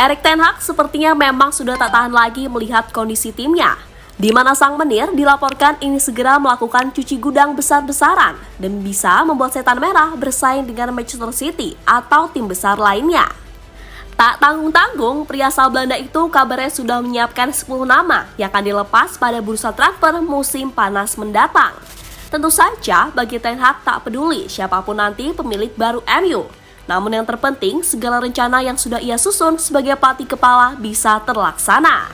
Erik ten Hag sepertinya memang sudah tak tahan lagi melihat kondisi timnya, di mana sang menir dilaporkan ingin segera melakukan cuci gudang besar-besaran dan bisa membuat setan merah bersaing dengan Manchester City atau tim besar lainnya. Tak tanggung-tanggung, pria asal Belanda itu kabarnya sudah menyiapkan 10 nama yang akan dilepas pada bursa transfer musim panas mendatang. Tentu saja bagi Ten Hag tak peduli siapapun nanti pemilik baru MU. Namun yang terpenting, segala rencana yang sudah ia susun sebagai pelatih kepala bisa terlaksana.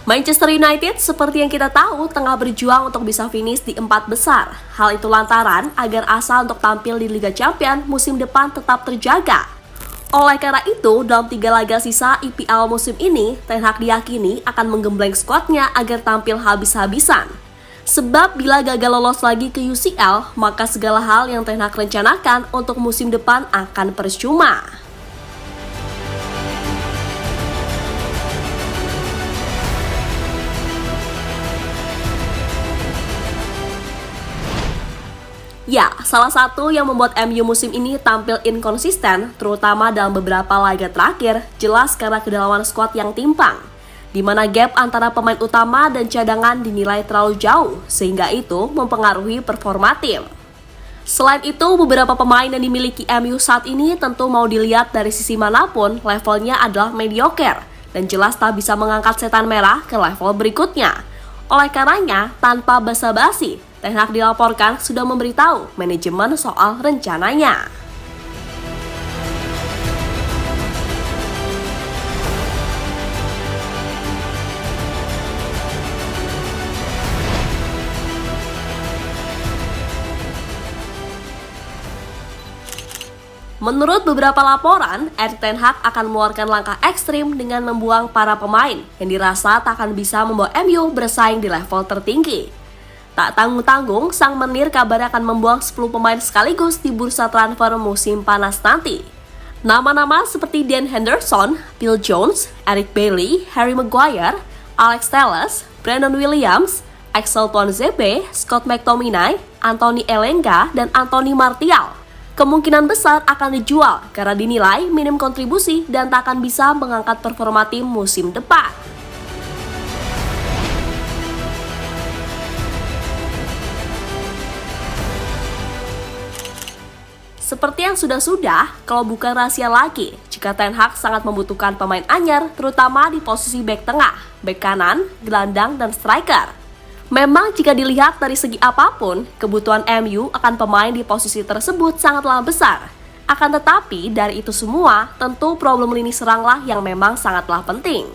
Manchester United seperti yang kita tahu tengah berjuang untuk bisa finish di 4 besar. Hal itu lantaran agar asa untuk tampil di Liga Champions musim depan tetap terjaga. Oleh karena itu, dalam 3 laga sisa IPL musim ini, Ten Hag diyakini akan menggembleng skuadnya agar tampil habis-habisan. Sebab bila gagal lolos lagi ke UCL, maka segala hal yang Ten Hag rencanakan untuk musim depan akan percuma. Ya, salah satu yang membuat MU musim ini tampil inkonsisten, terutama dalam beberapa laga terakhir, jelas karena kedalaman skuad yang timpang, di mana gap antara pemain utama dan cadangan dinilai terlalu jauh, sehingga itu mempengaruhi performa tim. Selain itu, beberapa pemain yang dimiliki MU saat ini tentu mau dilihat dari sisi manapun, levelnya adalah mediocre, dan jelas tak bisa mengangkat setan merah ke level berikutnya. Oleh karenanya, tanpa basa-basi, Ten Hag dilaporkan sudah memberitahu manajemen soal rencananya. Menurut beberapa laporan, Erik ten Hag akan mengeluarkan langkah ekstrim dengan membuang para pemain yang dirasa tak akan bisa membawa MU bersaing di level tertinggi. Tak tanggung-tanggung, sang menir kabarnya akan membuang 10 pemain sekaligus di bursa transfer musim panas nanti. Nama-nama seperti Dean Henderson, Phil Jones, Eric Bailly, Harry Maguire, Alex Telles, Brandon Williams, Axel Tuanzebe, Scott McTominay, Anthony Elanga, dan Anthony Martial kemungkinan besar akan dijual karena dinilai minim kontribusi dan tak akan bisa mengangkat performa tim musim depan. Seperti yang sudah-sudah, kalau bukan rahasia lagi, jika Ten Hag sangat membutuhkan pemain anyar, terutama di posisi bek tengah, bek kanan, gelandang, dan striker. Memang jika dilihat dari segi apapun, kebutuhan MU akan pemain di posisi tersebut sangatlah besar. Akan tetapi, dari itu semua, tentu problem lini seranglah yang memang sangatlah penting.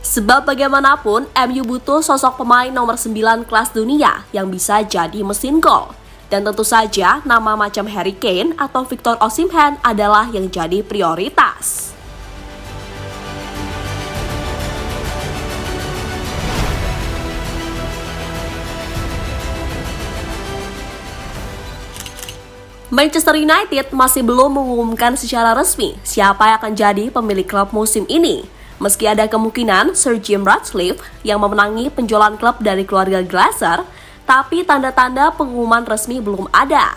Sebab bagaimanapun, MU butuh sosok pemain nomor 9 kelas dunia yang bisa jadi mesin gol. Dan tentu saja nama macam Harry Kane atau Victor Osimhen adalah yang jadi prioritas. Manchester United masih belum mengumumkan secara resmi siapa yang akan jadi pemilik klub musim ini. Meski ada kemungkinan Sir Jim Ratcliffe yang memenangi penjualan klub dari keluarga Glazer, tapi tanda-tanda pengumuman resmi belum ada.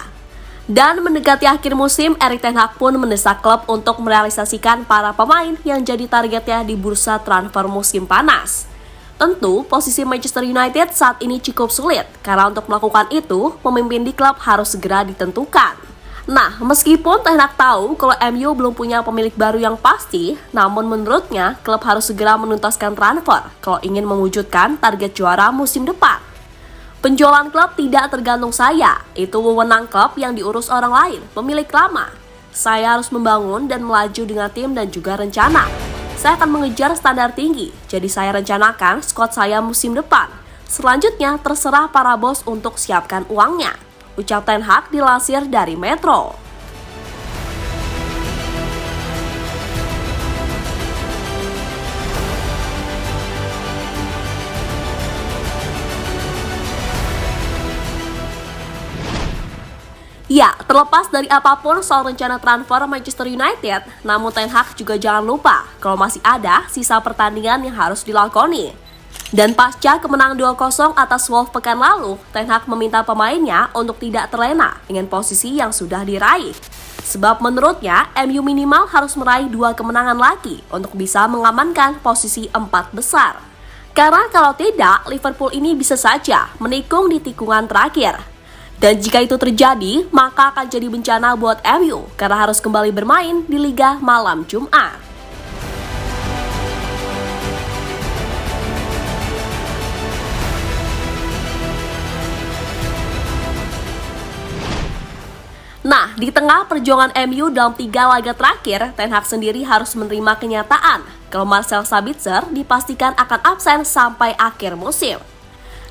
Dan mendekati akhir musim, Erik ten Hag pun mendesak klub untuk merealisasikan para pemain yang jadi targetnya di bursa transfer musim panas. Tentu, posisi Manchester United saat ini cukup sulit, karena untuk melakukan itu, pemimpin di klub harus segera ditentukan. Nah, meskipun Ten Hag tahu kalau MU belum punya pemilik baru yang pasti, namun menurutnya, klub harus segera menuntaskan transfer kalau ingin mewujudkan target juara musim depan. Penjualan klub tidak tergantung saya, itu wewenang klub yang diurus orang lain, pemilik lama. Saya harus membangun dan melaju dengan tim dan juga rencana. Saya akan mengejar standar tinggi, jadi saya rencanakan skuad saya musim depan. Selanjutnya terserah para bos untuk siapkan uangnya, ucap Ten Hag dilansir dari Metro. Ya, terlepas dari apapun soal rencana transfer Manchester United, namun Ten Hag juga jangan lupa kalau masih ada sisa pertandingan yang harus dilakoni. Dan pasca kemenangan 2-0 atas Wolves pekan lalu, Ten Hag meminta pemainnya untuk tidak terlena dengan posisi yang sudah diraih. Sebab menurutnya, MU minimal harus meraih 2 kemenangan lagi untuk bisa mengamankan posisi 4 besar. Karena kalau tidak, Liverpool ini bisa saja menikung di tikungan terakhir. Dan jika itu terjadi, maka akan jadi bencana buat MU karena harus kembali bermain di Liga malam Jumat. Nah, di tengah perjuangan MU dalam 3 laga terakhir, Ten Hag sendiri harus menerima kenyataan kalau Marcel Sabitzer dipastikan akan absen sampai akhir musim.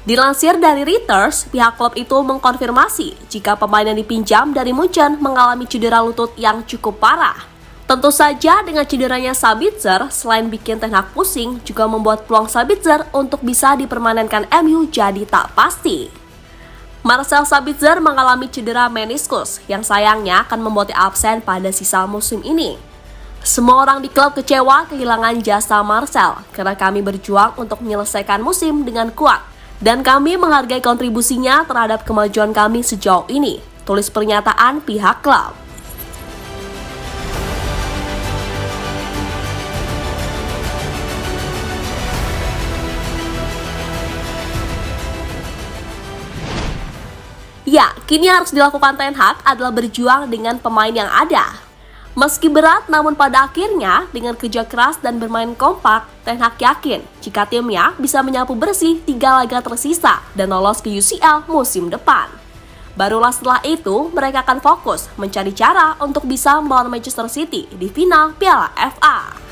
Dilansir dari Reuters, pihak klub itu mengkonfirmasi jika pemain yang dipinjam dari Munchen mengalami cedera lutut yang cukup parah. Tentu saja dengan cederanya Sabitzer, selain bikin Ten Hag pusing, juga membuat peluang Sabitzer untuk bisa dipermanenkan MU jadi tak pasti. Marcel Sabitzer mengalami cedera meniskus yang sayangnya akan membuatnya absen pada sisa musim ini. Semua orang di klub kecewa kehilangan jasa Marcel karena kami berjuang untuk menyelesaikan musim dengan kuat dan kami menghargai kontribusinya terhadap kemajuan kami sejauh ini, tulis pernyataan pihak klub. Ya, kini yang harus dilakukan Ten Hag adalah berjuang dengan pemain yang ada. Meski berat, namun pada akhirnya dengan kerja keras dan bermain kompak, Ten Hag yakin jika timnya bisa menyapu bersih 3 laga tersisa dan lolos ke UCL musim depan. Barulah setelah itu, mereka akan fokus mencari cara untuk bisa melawan Manchester City di final Piala FA.